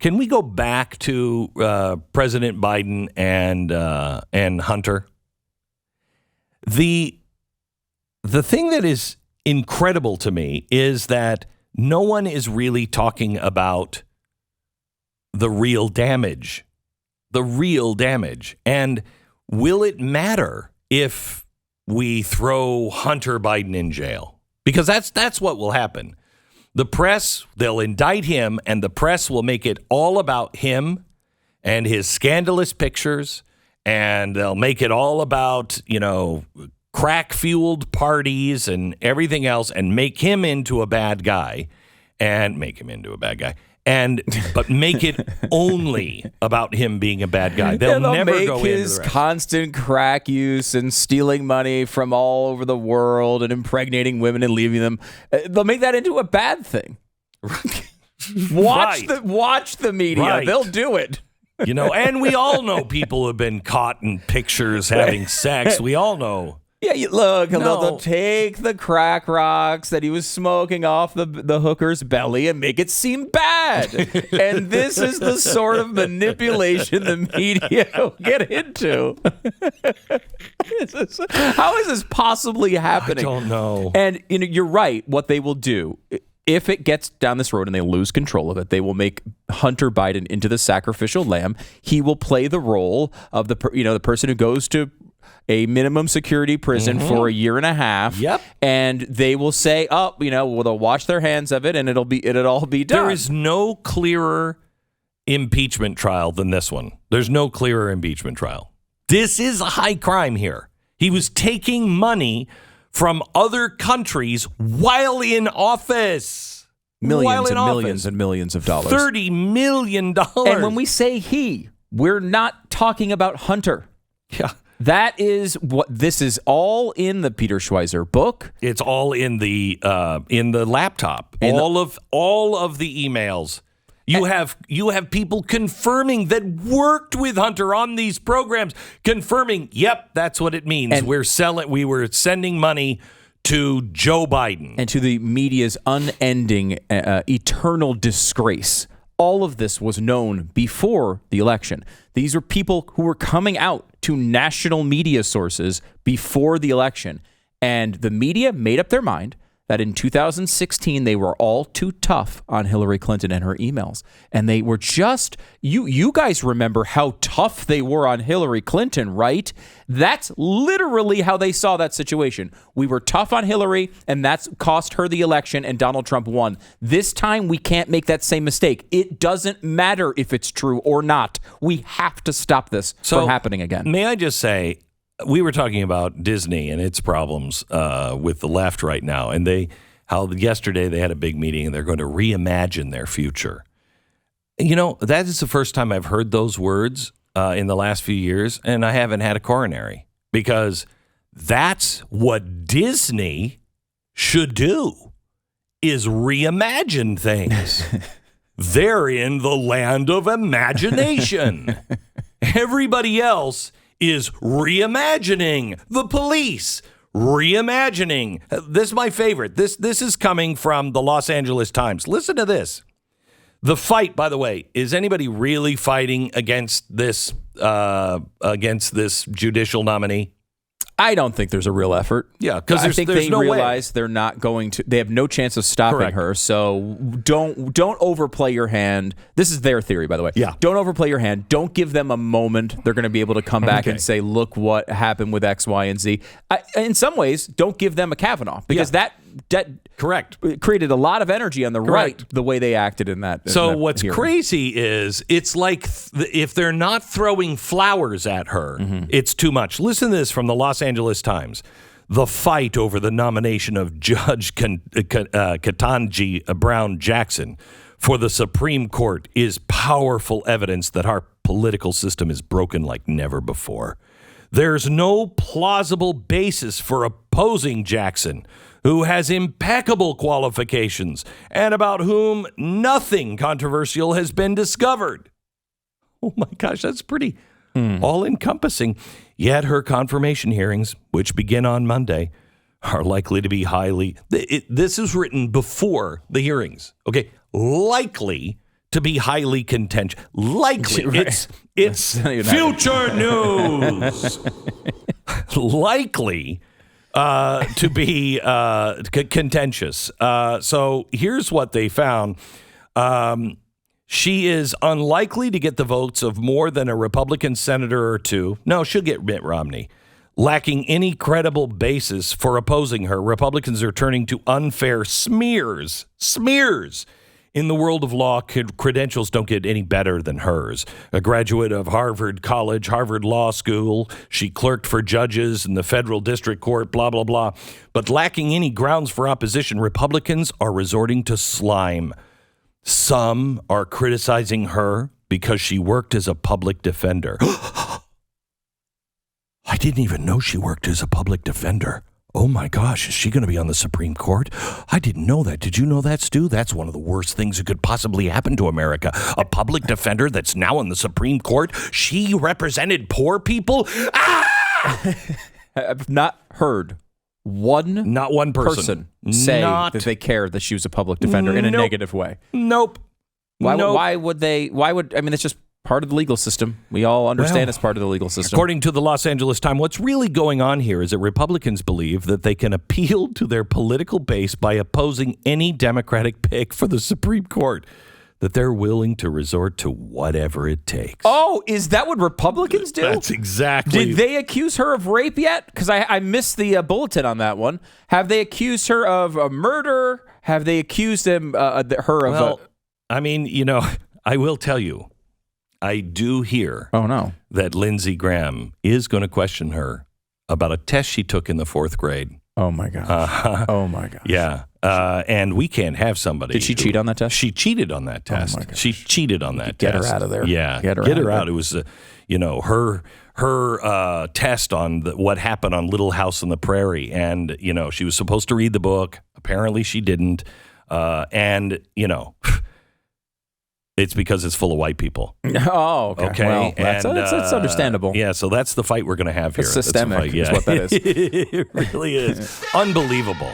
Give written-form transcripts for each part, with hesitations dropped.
Can we go back to President Biden and Hunter? The thing that is incredible to me is that no one is really talking about the real damage. The real damage. And will it matter if we throw Hunter Biden in jail? Because that's what will happen. The press, they'll indict him, and the press will make it all about him and his scandalous pictures, and they'll make it all about, crack-fueled parties and everything else, and make him into a bad guy, but make it only about him being a bad guy. They'll never make go his into the rest. constant crack use and stealing money from all over the world and impregnating women and leaving them. They'll make that into a bad thing. Watch the media. Right. They'll do it. And we all know people have been caught in pictures having sex. We all know. Yeah, they'll take the crack rocks that he was smoking off the hooker's belly and make it seem bad. And this is the sort of manipulation the media will get into. How is this possibly happening? I don't know. And you're right. What they will do, if it gets down this road and they lose control of it, they will make Hunter Biden into the sacrificial lamb. He will play the role of the person who goes to a minimum security prison for a year and a half. Yep. And they will say, they'll wash their hands of it and it'll all be done. There is no clearer impeachment trial than this one. There's no clearer impeachment trial. This is a high crime here. He was taking money from other countries while in office. Millions and millions of dollars. $30 million. And when we say he, we're not talking about Hunter. Yeah. That is what this is all in the Peter Schweizer book. It's all in the laptop. All of the emails. You have people confirming that worked with Hunter on these programs, confirming, yep, that's what it means. And we were sending money to Joe Biden. And to the media's unending, eternal disgrace. All of this was known before the election. These are people who were coming out to national media sources before the election. And the media made up their mind that in 2016, they were all too tough on Hillary Clinton and her emails. And they were just, you guys remember how tough they were on Hillary Clinton, right? That's literally how they saw that situation. We were tough on Hillary, and that's cost her the election, and Donald Trump won. This time, we can't make that same mistake. It doesn't matter if it's true or not. We have to stop this from happening again. May I just say, we were talking about Disney and its problems with the left right now, and how yesterday they had a big meeting and they're going to reimagine their future. That is the first time I've heard those words in the last few years, and I haven't had a coronary, because that's what Disney should do, is reimagine things. They're in the land of imagination. Everybody else is reimagining. The police, reimagining. This is my favorite. This is coming from the Los Angeles Times. Listen to this. The fight, by the way, is anybody really fighting against this judicial nominee? I don't think there's a real effort. Yeah, because I think they no realize way. they're not going to. They have no chance of stopping Correct. her. So don't overplay your hand. This is their theory, by the way. Yeah. Don't overplay your hand. Don't give them a moment. They're going to be able to come back and say, "Look what happened with X, Y, and Z." In some ways, don't give them a Kavanaugh, because that correct created a lot of energy on the Correct. right, the way they acted in that. So what's hearing. crazy is it's like if they're not throwing flowers at her, it's too much. Listen to this from the Los Angeles Times. The fight over the nomination of Judge Ketanji Brown Jackson for the Supreme Court is powerful evidence that our political system is broken like never before. There's no plausible basis for opposing Jackson, who has impeccable qualifications and about whom nothing controversial has been discovered. Oh my gosh, that's pretty all-encompassing. Yet her confirmation hearings, which begin on Monday, are likely to be this is written before the hearings. Okay, likely to be highly contentious. Likely. Right. It's future news. Likely to be contentious. So here's what they found. She is unlikely to get the votes of more than a Republican senator or two. No, she'll get Mitt Romney. Lacking any credible basis for opposing her, Republicans are turning to unfair smears. In the world of law, credentials don't get any better than hers. A graduate of Harvard College, Harvard Law School, she clerked for judges in the federal district court, blah, blah, blah. But lacking any grounds for opposition, Republicans are resorting to slime. Some are criticizing her because she worked as a public defender. I didn't even know she worked as a public defender. Oh my gosh, is she going to be on the Supreme Court? I didn't know that. Did you know that, Stu? That's one of the worst things that could possibly happen to America. A public defender that's now on the Supreme Court. She represented poor people. I've not heard not one person say that they care that she was a public defender in a negative way. Nope. Why would they? I mean, it's just part of the legal system. We all understand it's part of the legal system. According to the Los Angeles Times, what's really going on here is that Republicans believe that they can appeal to their political base by opposing any Democratic pick for the Supreme Court, that they're willing to resort to whatever it takes. Oh, is that what Republicans do? That's exactly. Did they accuse her of rape yet? Because I missed the bulletin on that one. Have they accused her of a murder? Have they accused her of I mean, I will tell you, I do hear that Lindsey Graham is going to question her about a test she took in the 4th grade. Oh, my gosh. Oh, my gosh. Yeah. And we can't have somebody. Did she cheat on that test? She cheated on that test. Oh, my gosh. She cheated on that Get test. her out of there. Yeah. Get her out. It was, her test on what happened on Little House on the Prairie. And, she was supposed to read the book. Apparently she didn't. It's because it's full of white people. Oh, okay. Well, that's understandable. Yeah, so that's the fight we're going to have here. It's systemic is what that is. It really is. Unbelievable.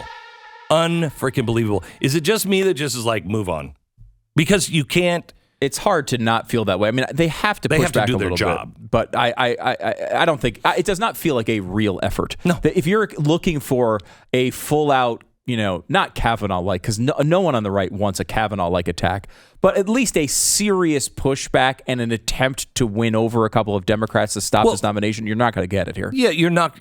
Unfreaking believable. Is it just me that just is like, move on? Because you can't. It's hard to not feel that way. I mean, they have to push back a little bit. But I don't think, it does not feel like a real effort. No. If you're looking for a full-out, not Kavanaugh-like, because no one on the right wants a Kavanaugh-like attack, but at least a serious pushback and an attempt to win over a couple of Democrats to stop this nomination, you're not going to get it here. Yeah, you're not.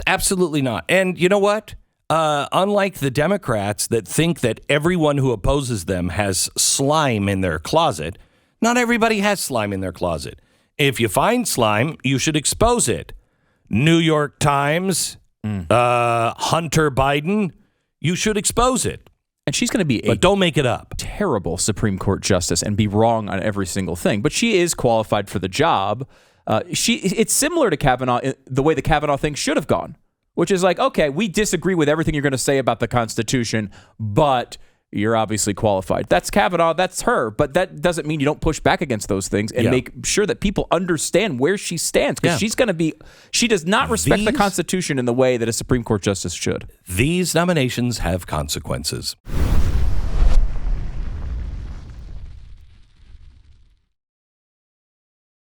Absolutely not. And you know what? Unlike the Democrats that think that everyone who opposes them has slime in their closet, not everybody has slime in their closet. If you find slime, you should expose it. New York Times, Hunter Biden, you should expose it. And she's going to be but don't make it up. Terrible Supreme Court justice and be wrong on every single thing. But she is qualified for the job. It's similar to Kavanaugh, the way the Kavanaugh thing should have gone, which is like, okay, we disagree with everything you're going to say about the Constitution, but you're obviously qualified. That's Kavanaugh. That's her. But that doesn't mean you don't push back against those things and make sure that people understand where she stands, because she does not respect the Constitution in the way that a Supreme Court justice should. These nominations have consequences.